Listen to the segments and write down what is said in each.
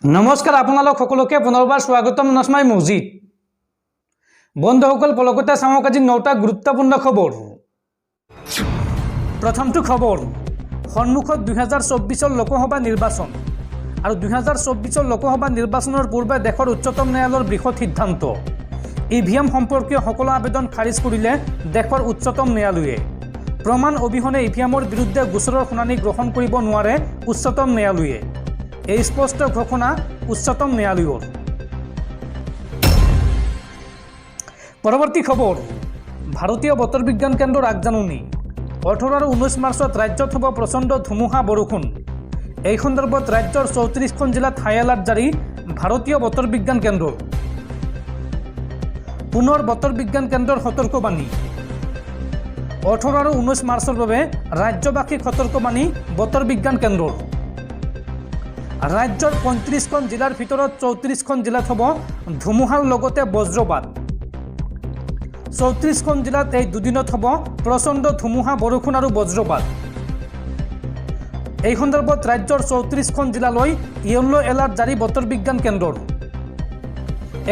নমস্কাৰ আপোনালোক সকলোকে পুনৰবাৰ স্বাগতম নসমাই মছজিদ বন্ধুসকল পলকতে চাওক আজি 9টা গুৰুত্বপূৰ্ণ খবৰ। প্ৰথমটো খবৰ সন্মুখত 2024 লোকসভা নিৰ্বাচন আৰু 2024 লোকসভা নিৰ্বাচনৰ পূৰ্বে দেশৰ উচ্চতম ন্যায়ালয়ৰ বৃহৎ সিদ্ধান্ত ইভিএম সম্পৰ্কীয় সকলো আবেদন খাৰিজ কৰিলে দেশৰ উচ্চতম ন্যায়ালয়ে। প্ৰমাণ অবিহনে ইভিএমৰ বিৰুদ্ধে গোচৰৰ শুনানি গ্ৰহণ কৰিব নোৱাৰে উচ্চতম ন্যায়ালয়ে। এই স্পষ্ট ঘোষণা উচ্চতম ন্যায়ালয়ৰ। পৰৱৰ্তী খবৰ ভাৰতীয় বতৰ বিজ্ঞান কেন্দ্ৰৰ আগজাননী 18 আৰু 19 মাৰ্চত ৰাজ্যত হ'ব প্ৰচণ্ড ধুমুহা বৰষুণ। এই সন্দৰ্ভত ৰাজ্যৰ 34খন জিলাত হাই এলাৰ্ট জাৰি ভাৰতীয় বতৰ বিজ্ঞান কেন্দ্ৰৰ। পুনৰ বতৰ বিজ্ঞান কেন্দ্ৰৰ সতৰ্কবাণী 18 আৰু 19 মাৰ্চৰ বাবে ৰাজ্যবাসীক সতৰ্কবাণী বতৰ বিজ্ঞান কেন্দ্ৰৰ। ৰাজ্যৰ 35খন জিলাৰ ভিতৰত 34খন জিলাত হ'ব ধুমুহাৰ লগতে বজ্ৰপাত। 34খন জিলাত এই দুদিনত হ'ব প্ৰচণ্ড ধুমুহা বৰষুণ আৰু বজ্ৰপাত। এই সন্দৰ্ভত ৰাজ্যৰ 34খন জিলালৈ য়েল্লো এলাৰ্ট জাৰি বতৰ বিজ্ঞান কেন্দ্ৰৰ।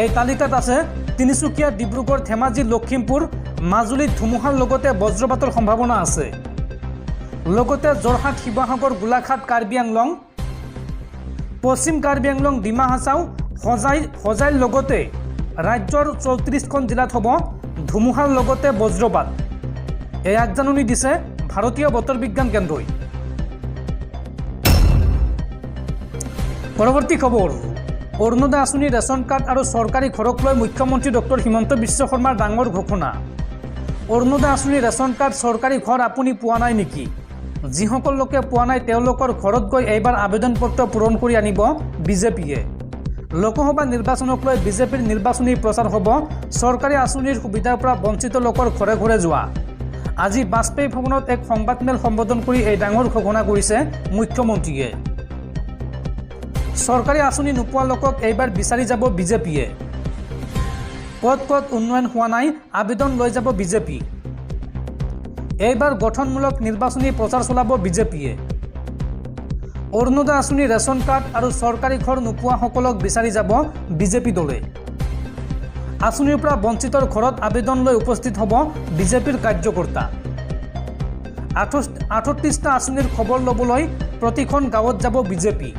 এই তালিকাত আছে তিনিচুকীয়া, ডিব্ৰুগড়, ধেমাজি, লখিমপুৰ, মাজুলীত ধুমুহাৰ লগতে বজ্ৰপাতৰ সম্ভাৱনা আছে। লগতে যোৰহাট, শিৱসাগৰ, গোলাঘাট, কাৰ্বি আংলং, পশ্চিম কাৰ্বি আংলং, ডিমা হাছাও, হোজাইৰ লগতে ৰাজ্যৰ 34খন জিলাত হ'ব ধুমুহাৰ লগতে বজ্ৰপাত। এই আগজাননী দিছে ভাৰতীয় বতৰ বিজ্ঞান কেন্দ্ৰই। পৰৱৰ্তী খবৰ অৰুণোদয় আঁচনি, ৰেচন কাৰ্ড আৰু চৰকাৰী ঘৰক লৈ মুখ্যমন্ত্ৰী ডক্টৰ হিমন্ত বিশ্ব শৰ্মাৰ ডাঙৰ ঘোষণা। অৰুণোদয় আঁচনি, ৰেচন কাৰ্ড, চৰকাৰী ঘৰ আপুনি পোৱা নাই নেকি? যিসকল লোকে পোৱা নাই তেওঁলোকৰ ঘৰত গৈ এইবাৰ আবেদন পত্ৰ পূৰণ কৰি আনিব বিজেপিয়ে। লোকসভা নিৰ্বাচনক লৈ বিজেপিৰ নিৰ্বাচনী প্ৰচাৰ হ'ব চৰকাৰী আঁচনিৰ সুবিধাৰ পৰা বঞ্চিত লোকৰ ঘৰে ঘৰে যোৱা। আজি বাজপেয়ী ভৱনত এক সংবাদমেল সম্বোধন কৰি এই ডাঙৰ ঘোষণা কৰিছে মুখ্যমন্ত্ৰীয়ে। চৰকাৰী আঁচনি নোপোৱা লোকক এইবাৰ বিচাৰি যাব বিজেপিয়ে। ক'ত ক'ত উন্নয়ন হোৱা নাই আবেদন লৈ যাব বিজেপি। এইবাৰ গঠনমূলক নিৰ্বাচনী প্ৰচাৰ চলাব বিজেপিয়ে। অৰুণোদয় আঁচনি, ৰেচন কাৰ্ড আৰু চৰকাৰী ঘৰ নোপোৱাসকলক বিচাৰি যাব বিজেপি দলে। আঁচনিৰ পৰা বঞ্চিতৰ ঘৰত আবেদন লৈ উপস্থিত হ'ব বিজেপিৰ কাৰ্যকৰ্তা। 38টা আঁচনিৰ খবৰ ল'বলৈ প্ৰতিখন গাঁৱত যাব বিজেপি।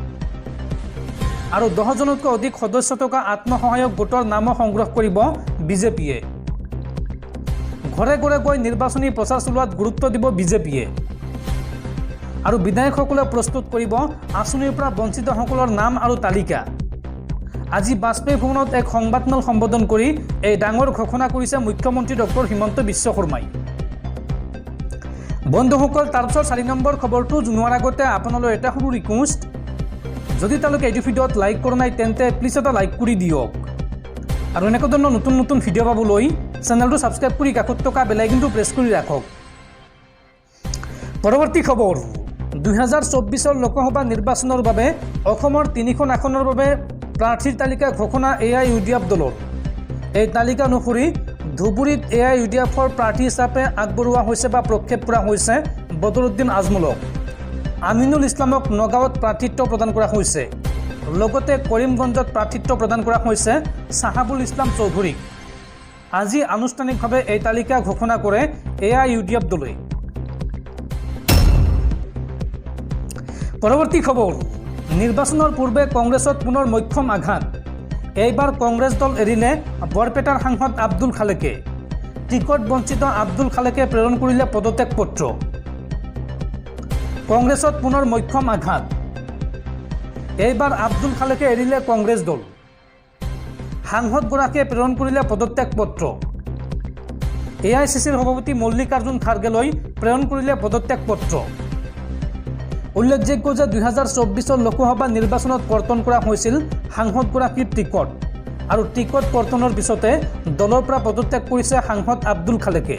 আৰু 10জনতকৈ অধিক সদস্য থকা আত্মসহায়ক গোটৰ নামো সংগ্ৰহ কৰিব বিজেপিয়ে। ঘৰে ঘৰে গৈ নিৰ্বাচনী প্ৰচাৰ চলোৱাত গুৰুত্ব দিব বিজেপিয়ে। আৰু বিধায়কসকলে প্ৰস্তুত কৰিব আঁচনিৰ পৰা বঞ্চিতসকলৰ নাম আৰু তালিকা। আজি বাজপেয়ী ভৱনত এক সংবাদমেল সম্বোধন কৰি এই ডাঙৰ ঘোষণা কৰিছে মুখ্যমন্ত্ৰী ডক্টৰ হিমন্ত বিশ্ব শৰ্মাই। বন্ধুসকল, তাৰপিছত 4 নম্বৰ খবৰটো জনোৱাৰ আগতে আপোনালৈ এটা সৰু ৰিকুৱেষ্ট, যদি তেওঁলোকে এইটো ভিডিঅ'ত লাইক কৰা নাই তেন্তে প্লিজ এটা লাইক কৰি দিয়ক। আৰু এনেকুৱা ধৰণৰ নতুন নতুন ভিডিঅ' পাবলৈ চেনেলটো ছাবস্ক্ৰাইব কৰি কাষত থকা বেল আইকনটো প্ৰেছ কৰি ৰাখক। পৰৱৰ্তী খবৰ 2024 লোকসভা নিৰ্বাচনৰ বাবে অসমৰ 3খন আসনৰ বাবে প্ৰাৰ্থীৰ তালিকা ঘোষণা AIUDF দলৰ। এই তালিকা অনুসৰি ধুবুৰীত AIUDFৰ প্ৰাৰ্থী হিচাপে আগবঢ়োৱা হৈছে বা প্ৰক্ষেপ কৰা হৈছে বদৰুদ্দিন আজমলক। আমিনুল ইছলামক নগাঁৱত প্ৰাৰ্থিত্ব প্ৰদান কৰা হৈছে। লগতে কৰিমগঞ্জত প্ৰাৰ্থিত্ব প্ৰদান কৰা হৈছে চাহাবুল ইছলাম চৌধুৰীক। আজি আনুষ্ঠানিকভাৱে এই তালিকা ঘোষণা কৰে AIUDF দলে। পৰৱৰ্তী খবৰ নিৰ্বাচনৰ পূৰ্বে কংগ্ৰেছত পুনৰ মক্ষম আঘাত। এইবাৰ কংগ্ৰেছ দল এৰিলে বৰপেটাৰ সাংসদ আব্দুল খালেকে। টিকট বঞ্চিত আব্দুল খালেকে প্ৰেৰণ কৰিলে পদত্যাগ পত্ৰ। কংগ্ৰেছত পুনৰ মক্ষম আঘাত। এইবাৰ আব্দুল খালেকে এৰিলে কংগ্ৰেছ দল। সাংসদগৰাকীয়ে প্ৰেৰণ কৰিলে পদত্যাগ পত্ৰ। AICCৰ সভাপতি মল্লিকাৰ্জুন খাৰ্গেলৈ প্ৰেৰণ কৰিলে পদত্যাগ পত্ৰ। উল্লেখযোগ্য যে 2024 লোকসভা নিৰ্বাচনত কৰ্তন কৰা হৈছিল সাংসদগৰাকীৰ টিকট। আৰু টিকট কৰ্তনৰ পিছতে দলৰ পৰা পদত্যাগ কৰিছে সাংসদ আব্দুল খালেকে।